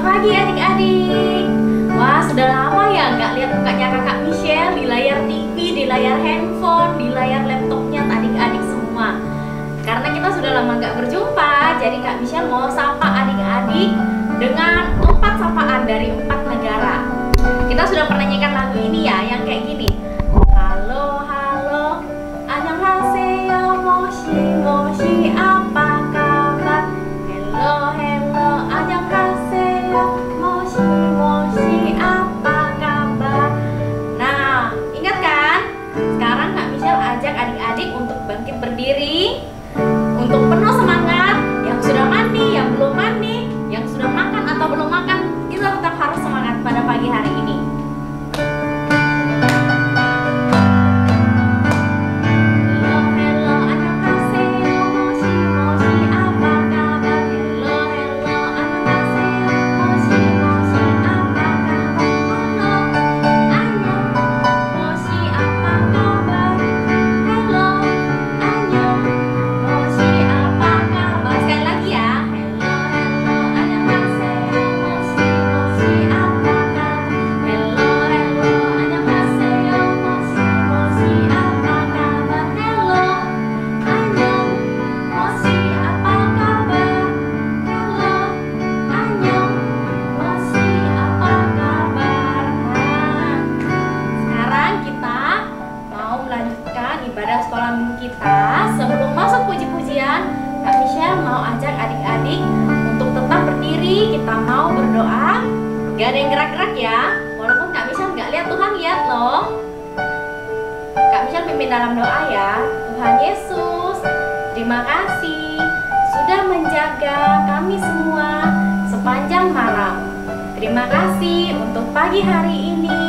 pagi adik-adik. Wah, sudah lama ya nggak lihat mukanya kakak Michelle di layar TV, di layar handphone, di layar laptopnya adik-adik semua. Karena kita sudah lama nggak berjumpa, jadi kak Michelle mau sapa adik-adik dengan 4 sapaan dari 4 negara. Kita sudah pernah nyanyikan lagu ini ya, yang kayak gini. Halo, halo, annyeonghaseyo, moshi, moshi, apa kabar? Hello, hello, annyeonghaseyo, moshi, moshi, apa kabar? Nah, ingat kan? Sekarang Kak Michelle ajak adik-adik untuk bangkit berdiri, untuk penuh semangat. Yang sudah mandi, yang belum mandi, yang sudah makan atau belum makan, kita tetap harus semangat pada pagi hari ini. Ibadah sekolah minggu kita. Sebelum masuk puji-pujian, Kak Michelle mau ajak adik-adik untuk tetap berdiri. Kita mau berdoa. Gak ada yang gerak-gerak ya. Walaupun Kak Michelle nggak lihat, Tuhan lihat loh. Kak Michelle pimpin dalam doa ya. Tuhan Yesus, terima kasih sudah menjaga kami semua sepanjang malam. Terima kasih untuk pagi hari ini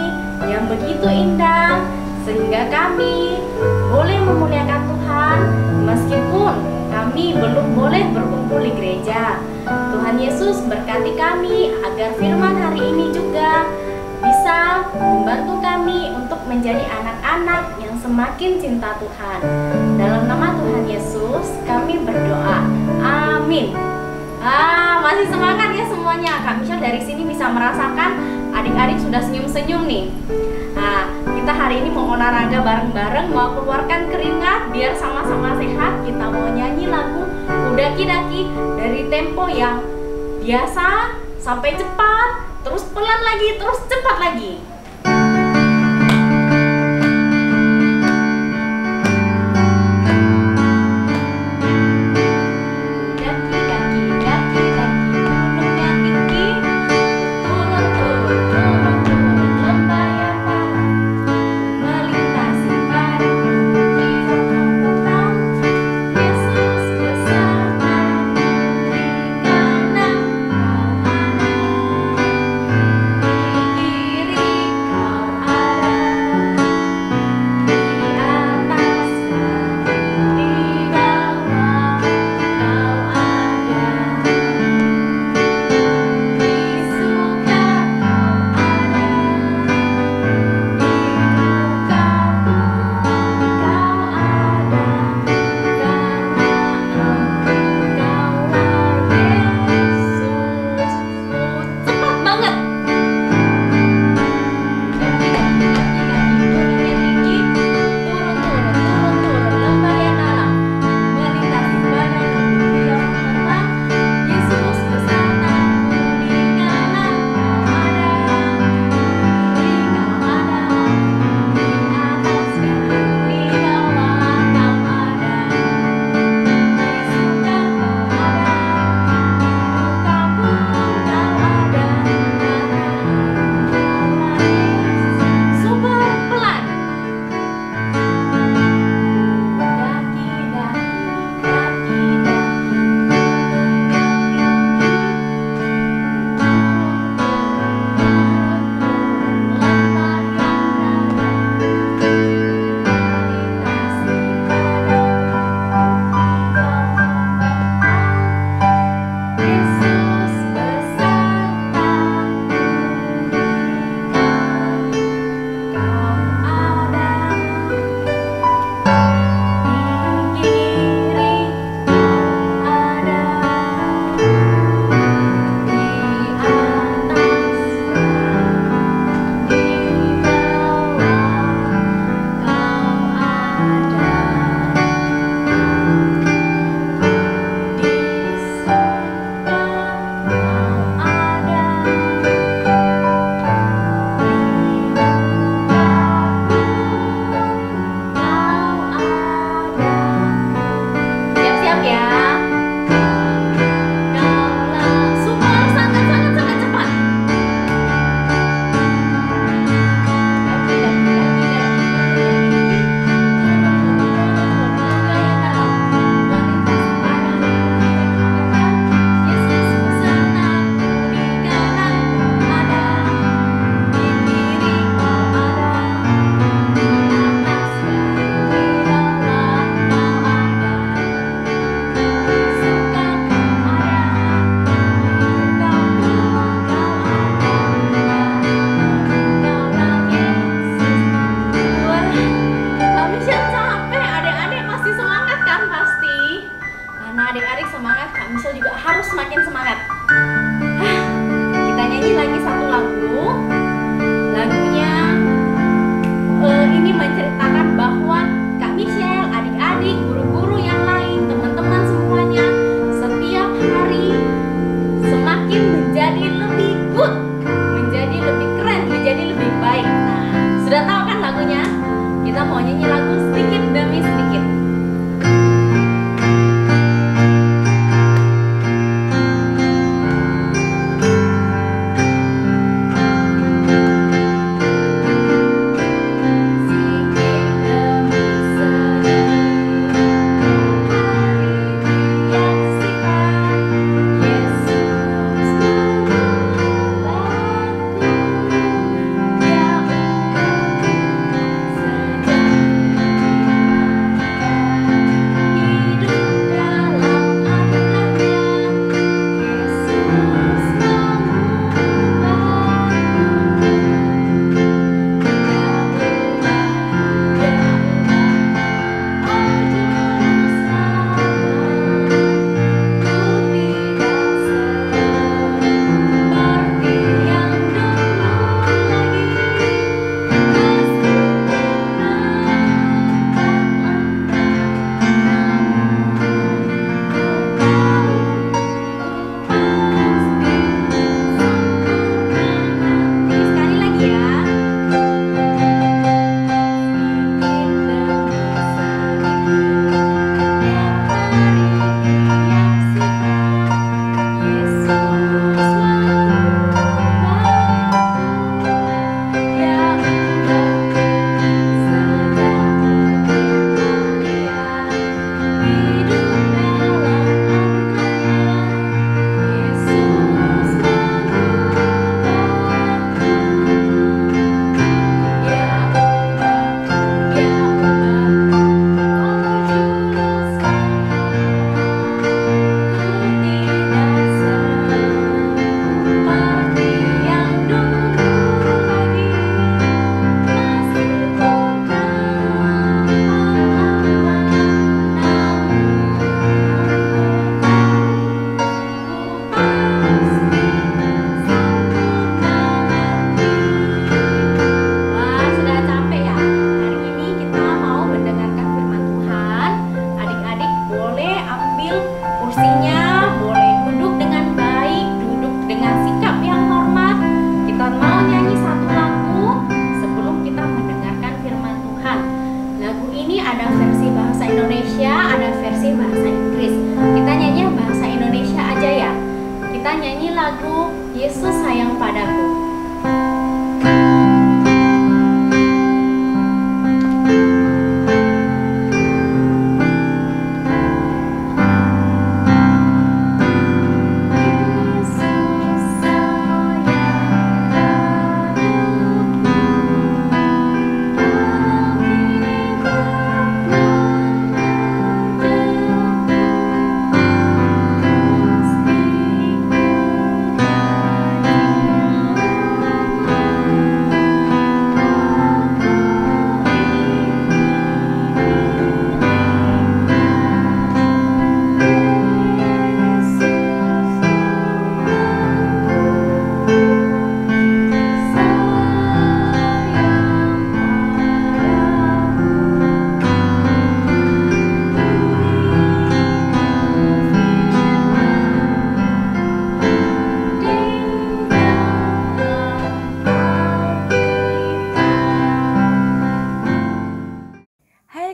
yang begitu indah, sehingga kami boleh memuliakan Tuhan meskipun kami belum boleh berkumpul di gereja. Tuhan Yesus berkati kami agar firman hari ini juga bisa membantu kami untuk menjadi anak-anak yang semakin cinta Tuhan. Dalam nama Tuhan Yesus kami berdoa. Amin. Masih semangat ya semuanya. Kak Michelle dari sini bisa merasakan adik-adik sudah senyum-senyum nih. Kita hari ini mau olahraga bareng-bareng, mau keluarkan keringat biar sama-sama sehat. Kita mau nyanyi lagu Udaki-daki dari tempo yang biasa sampai cepat, terus pelan lagi, terus cepat lagi. Yesus sayang padaku.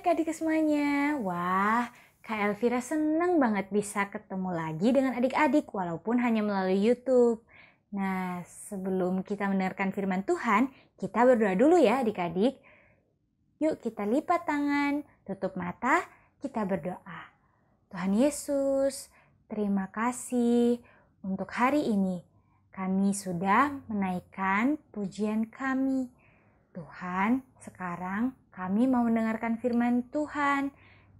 Adik-adik semuanya, wah Kak Elvira seneng banget bisa ketemu lagi dengan adik-adik walaupun hanya melalui YouTube. Nah, sebelum kita mendengarkan firman Tuhan, kita berdoa dulu ya adik-adik. Yuk kita lipat tangan, tutup mata, kita berdoa. Tuhan Yesus, terima kasih untuk hari ini. Kami sudah menaikkan pujian kami. Tuhan, sekarang kami mau mendengarkan firman Tuhan.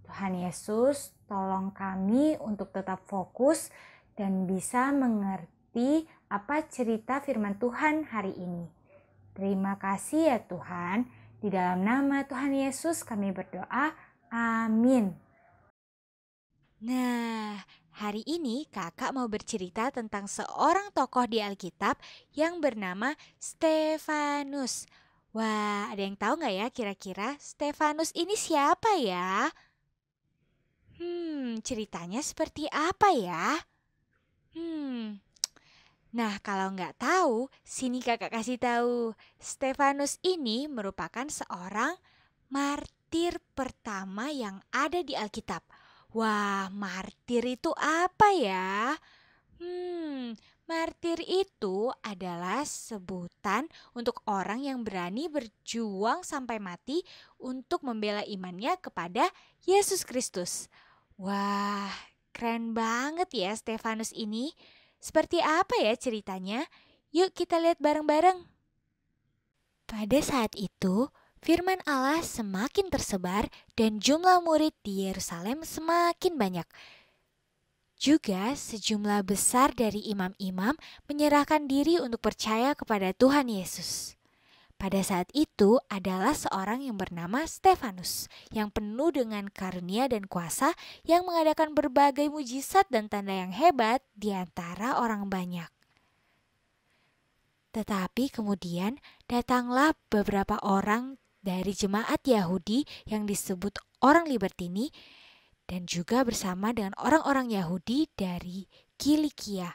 Tuhan Yesus, tolong kami untuk tetap fokus dan bisa mengerti apa cerita firman Tuhan hari ini. Terima kasih ya Tuhan. Di dalam nama Tuhan Yesus kami berdoa. Amin. Nah, hari ini kakak mau bercerita tentang seorang tokoh di Alkitab yang bernama Stefanus. Wah, ada yang tahu nggak ya kira-kira Stefanus ini siapa ya? Ceritanya seperti apa ya? Nah, kalau nggak tahu, sini kakak kasih tahu. Stefanus ini merupakan seorang martir pertama yang ada di Alkitab. Wah, martir itu apa ya? Martir itu adalah sebutan untuk orang yang berani berjuang sampai mati untuk membela imannya kepada Yesus Kristus. Wah, keren banget ya Stefanus ini. Seperti apa ya ceritanya? Yuk kita lihat bareng-bareng. Pada saat itu, firman Allah semakin tersebar dan jumlah murid di Yerusalem semakin banyak. Juga sejumlah besar dari imam-imam menyerahkan diri untuk percaya kepada Tuhan Yesus. Pada saat itu adalah seorang yang bernama Stefanus yang penuh dengan karunia dan kuasa yang mengadakan berbagai mujizat dan tanda yang hebat di antara orang banyak. Tetapi kemudian datanglah beberapa orang dari jemaat Yahudi yang disebut orang Libertini dan juga bersama dengan orang-orang Yahudi dari Kilikia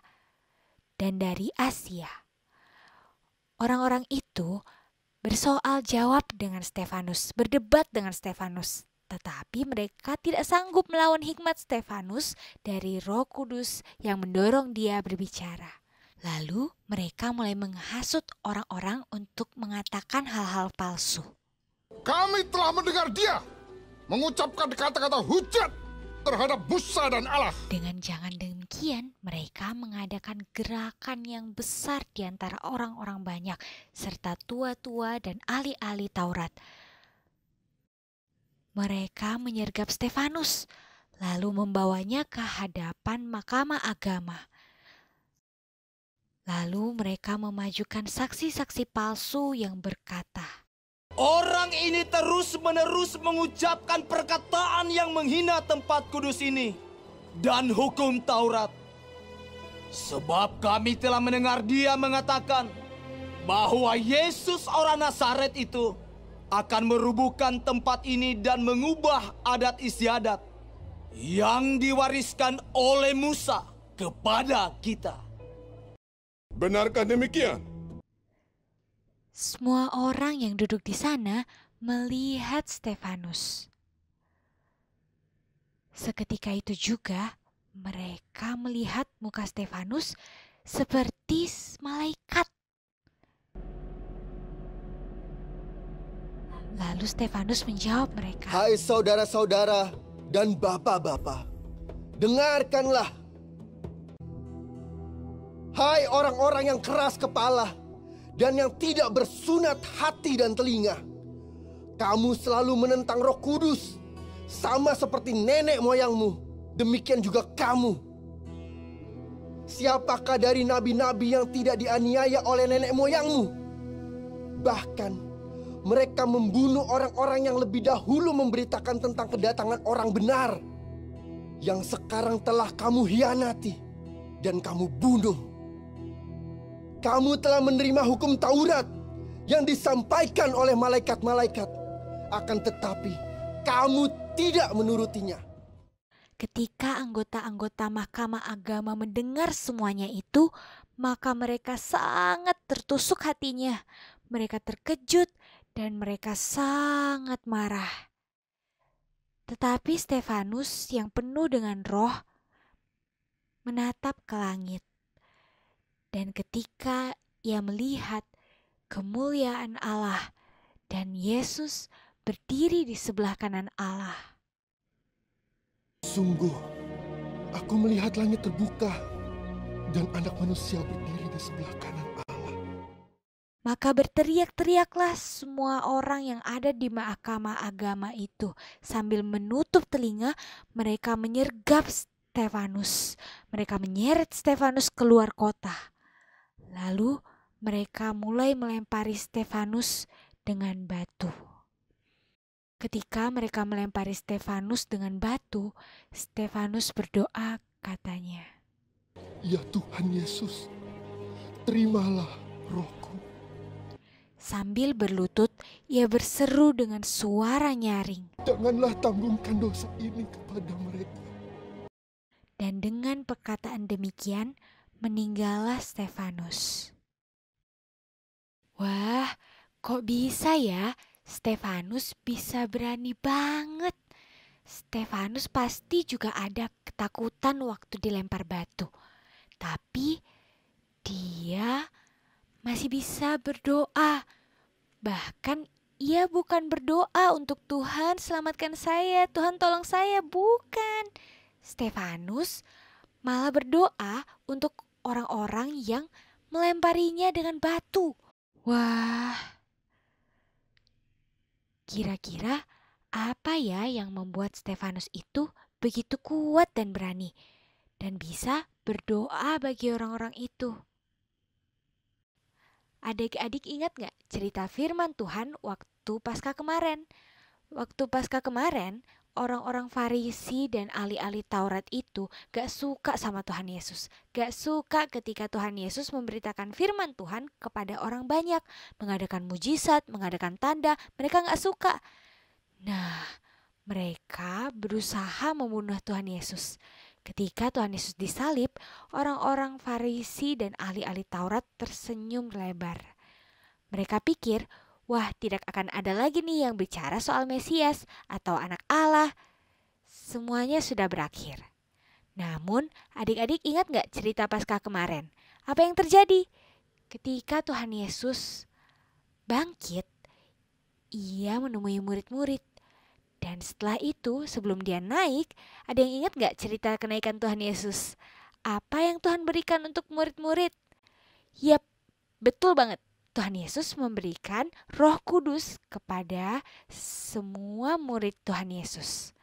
dan dari Asia. Orang-orang itu bersoal jawab dengan Stefanus, berdebat dengan Stefanus. Tetapi mereka tidak sanggup melawan hikmat Stefanus dari Roh Kudus yang mendorong dia berbicara. Lalu mereka mulai menghasut orang-orang untuk mengatakan hal-hal palsu. Kami telah mendengar dia mengucapkan kata-kata hujat terhadap Musa dan Allah. Dengan jangan demikian, mereka mengadakan gerakan yang besar di antara orang-orang banyak, serta tua-tua dan ahli-ahli Taurat. Mereka menyergap Stefanus, lalu membawanya ke hadapan mahkamah agama. Lalu mereka memajukan saksi-saksi palsu yang berkata, "Orang ini terus-menerus mengucapkan perkataan yang menghina tempat kudus ini dan hukum Taurat. Sebab kami telah mendengar dia mengatakan bahwa Yesus orang Nazaret itu akan merubuhkan tempat ini dan mengubah adat istiadat yang diwariskan oleh Musa kepada kita." Benarkah demikian? Semua orang yang duduk di sana melihat Stefanus. Seketika itu juga mereka melihat muka Stefanus seperti seperti malaikat. Lalu Stefanus menjawab mereka, Hai saudara-saudara dan bapak-bapak, dengarkanlah. Hai orang-orang yang keras kepala dan yang tidak bersunat hati dan telinga. Kamu selalu menentang Roh Kudus, sama seperti nenek moyangmu. Demikian juga kamu. Siapakah dari nabi-nabi yang tidak dianiaya oleh nenek moyangmu? Bahkan mereka membunuh orang-orang yang lebih dahulu memberitakan tentang kedatangan orang benar, yang sekarang telah kamu hianati dan kamu bunuh. Kamu telah menerima hukum Taurat yang disampaikan oleh malaikat-malaikat, akan tetapi kamu tidak menurutinya. ketika anggota-anggota Mahkamah Agama mendengar semuanya itu, maka mereka sangat tertusuk hatinya. Mereka terkejut dan mereka sangat marah. Tetapi Stefanus yang penuh dengan roh menatap ke langit. Dan ketika ia melihat kemuliaan Allah dan Yesus berdiri di sebelah kanan Allah, Sungguh, aku melihat langit terbuka dan anak manusia berdiri di sebelah kanan Allah. maka berteriak-teriaklah semua orang yang ada di Mahkamah Agama itu. Sambil menutup telinga, mereka menyergap Stefanus. Mereka menyeret Stefanus keluar kota. Lalu mereka mulai melempari Stefanus dengan batu. Ketika mereka melempari Stefanus dengan batu, Stefanus berdoa, katanya, Ya Tuhan Yesus, terimalah rohku. sambil berlutut, ia berseru dengan suara nyaring. Janganlah tanggungkan dosa ini kepada mereka. Dan dengan perkataan demikian, meninggallah Stefanus. Wah, kok bisa ya? Stefanus bisa berani banget. Stefanus pasti juga ada ketakutan waktu dilempar batu. Tapi dia masih bisa berdoa. Bahkan ia bukan berdoa untuk Tuhan selamatkan saya, Tuhan tolong saya, bukan. Stefanus malah berdoa untuk orang-orang yang melemparinya dengan batu. Wah, kira-kira apa ya yang membuat Stefanus itu begitu kuat dan berani dan bisa berdoa bagi orang-orang itu? Adik-adik ingat gak cerita firman Tuhan waktu Paskah kemarin? Waktu Paskah kemarin, orang-orang Farisi dan ahli-ahli Taurat itu gak suka sama Tuhan Yesus. Gak suka ketika Tuhan Yesus memberitakan firman Tuhan kepada orang banyak. Mengadakan mujizat, mengadakan tanda, mereka gak suka. Nah, mereka berusaha membunuh Tuhan Yesus. Ketika Tuhan Yesus disalib, orang-orang Farisi dan ahli-ahli Taurat tersenyum lebar. Mereka pikir, wah, tidak akan ada lagi nih yang bicara soal Mesias atau anak Allah. Semuanya sudah berakhir. Namun, adik-adik ingat gak cerita Paskah kemarin? Apa yang terjadi? Ketika Tuhan Yesus bangkit, ia menemui murid-murid. Dan setelah itu, sebelum dia naik, ada yang ingat gak cerita kenaikan Tuhan Yesus? Apa yang Tuhan berikan untuk murid-murid? Yap, betul banget. Tuhan Yesus memberikan Roh Kudus kepada semua murid Tuhan Yesus.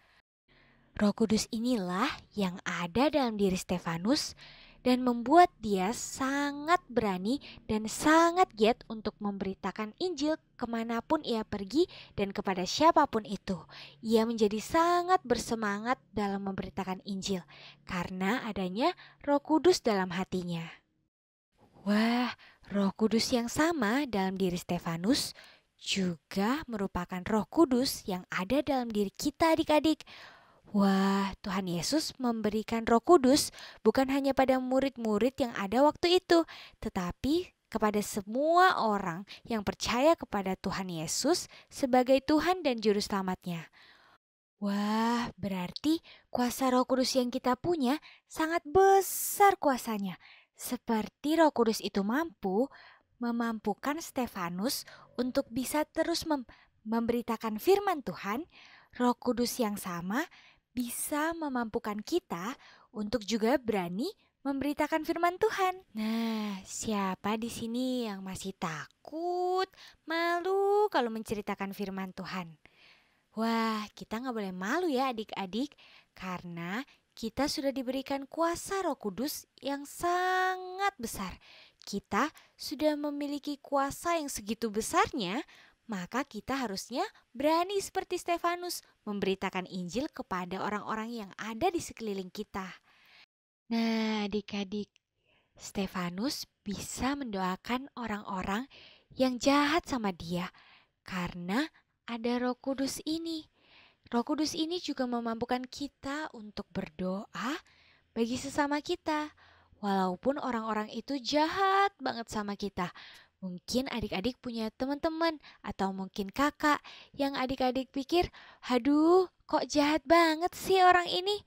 Roh Kudus inilah yang ada dalam diri Stefanus dan membuat dia sangat berani dan sangat giat untuk memberitakan Injil kemanapun ia pergi dan kepada siapapun itu. Ia menjadi sangat bersemangat dalam memberitakan Injil karena adanya Roh Kudus dalam hatinya. Wah, Roh Kudus yang sama dalam diri Stefanus juga merupakan Roh Kudus yang ada dalam diri kita adik-adik. Wah, Tuhan Yesus memberikan Roh Kudus bukan hanya pada murid-murid yang ada waktu itu, tetapi kepada semua orang yang percaya kepada Tuhan Yesus sebagai Tuhan dan Juru Selamatnya. Wah, berarti kuasa Roh Kudus yang kita punya sangat besar kuasanya. Seperti Roh Kudus itu memampukan Stefanus untuk bisa terus memberitakan firman Tuhan, Roh Kudus yang sama bisa memampukan kita untuk juga berani memberitakan firman Tuhan. Nah, siapa di sini yang masih takut, malu kalau menceritakan firman Tuhan? Wah, kita nggak boleh malu ya adik-adik, karena kita sudah diberikan kuasa Roh Kudus yang sangat besar. Kita sudah memiliki kuasa yang segitu besarnya, maka kita harusnya berani seperti Stefanus memberitakan Injil kepada orang-orang yang ada di sekeliling kita. Nah, adik-adik, Stefanus bisa mendoakan orang-orang yang jahat sama dia karena ada Roh Kudus ini. Roh Kudus ini juga memampukan kita untuk berdoa bagi sesama kita, walaupun orang-orang itu jahat banget sama kita. Mungkin adik-adik punya teman-teman atau mungkin kakak yang adik-adik pikir, aduh kok jahat banget sih orang ini.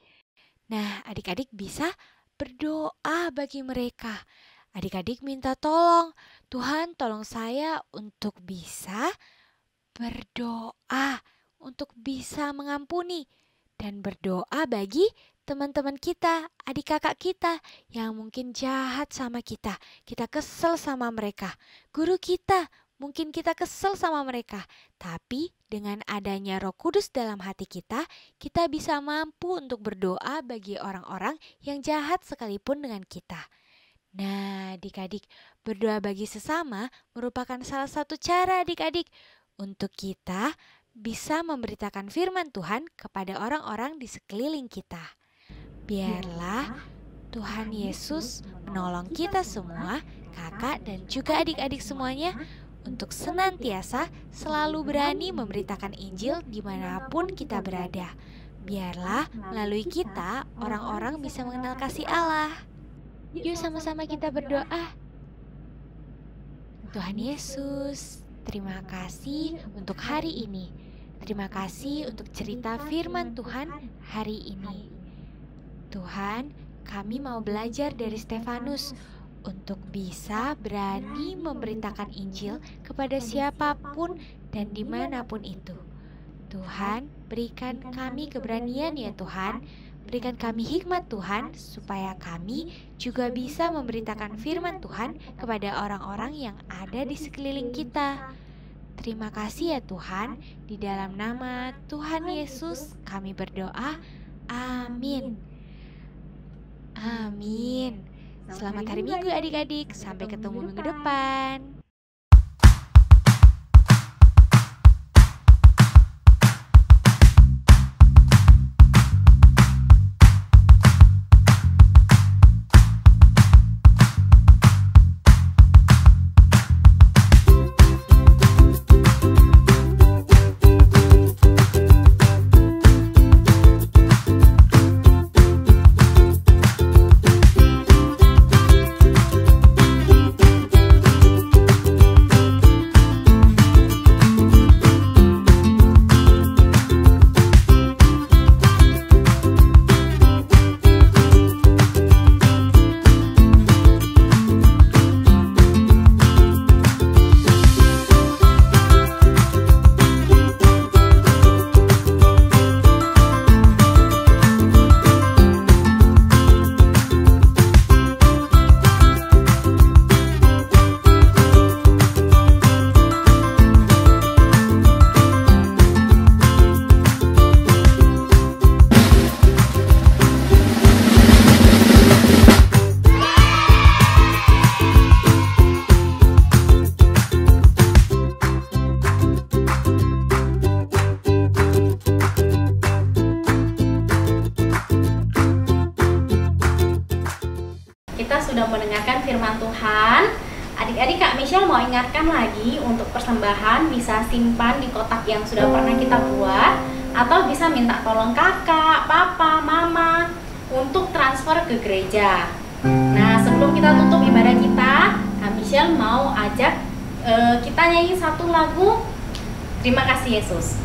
Nah, adik-adik bisa berdoa bagi mereka. Adik-adik minta tolong, Tuhan tolong saya untuk bisa berdoa, untuk bisa mengampuni dan berdoa bagi teman-teman kita, adik kakak kita yang mungkin jahat sama kita. Kita kesel sama mereka. Guru kita, mungkin kita kesel sama mereka. Tapi dengan adanya Roh Kudus dalam hati kita bisa mampu untuk berdoa bagi orang-orang yang jahat sekalipun dengan kita. Nah, adik-adik, berdoa bagi sesama merupakan salah satu cara adik-adik untuk kita bisa memberitakan firman Tuhan kepada orang-orang di sekeliling kita. Biarlah Tuhan Yesus menolong kita semua, kakak dan juga adik-adik semuanya, untuk senantiasa selalu berani memberitakan Injil dimanapun kita berada. Biarlah melalui kita orang-orang bisa mengenal kasih Allah. Yuk sama-sama kita berdoa. Tuhan Yesus, terima kasih untuk hari ini. Terima kasih untuk cerita firman Tuhan hari ini. Tuhan, kami mau belajar dari Stefanus untuk bisa berani memberitakan Injil kepada siapapun dan dimanapun itu. Tuhan, berikan kami keberanian ya Tuhan. Berikan kami hikmat Tuhan, supaya kami juga bisa memberitakan firman Tuhan kepada orang-orang yang ada di sekeliling kita. Terima kasih ya Tuhan, di dalam nama Tuhan Yesus kami berdoa. Amin. Amin. Selamat hari Minggu adik-adik, sampai ketemu minggu depan. Sudah mendengarkan firman Tuhan. Adik-adik, Kak Michelle mau ingatkan lagi untuk persembahan bisa simpan di kotak yang sudah pernah kita buat, atau bisa minta tolong kakak, papa, mama untuk transfer ke gereja. Nah, sebelum kita tutup ibadah kita, Kak Michelle mau ajak kita nyanyi satu lagu Terima Kasih Yesus.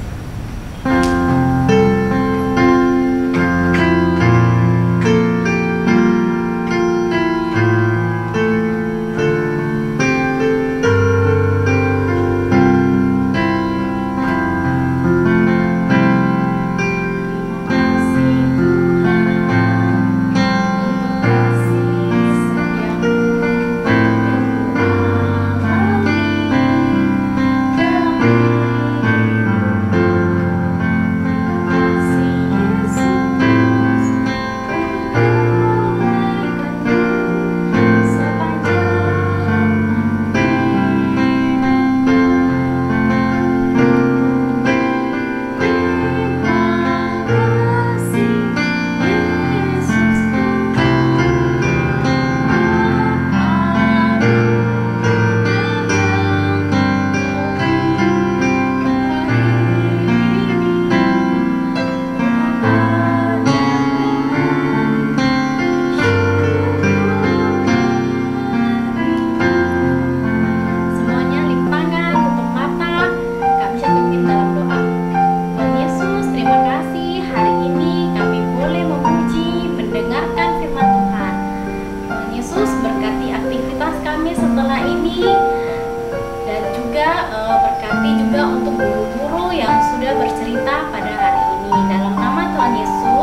pada hari ini. Dalam nama Tuhan Yesus,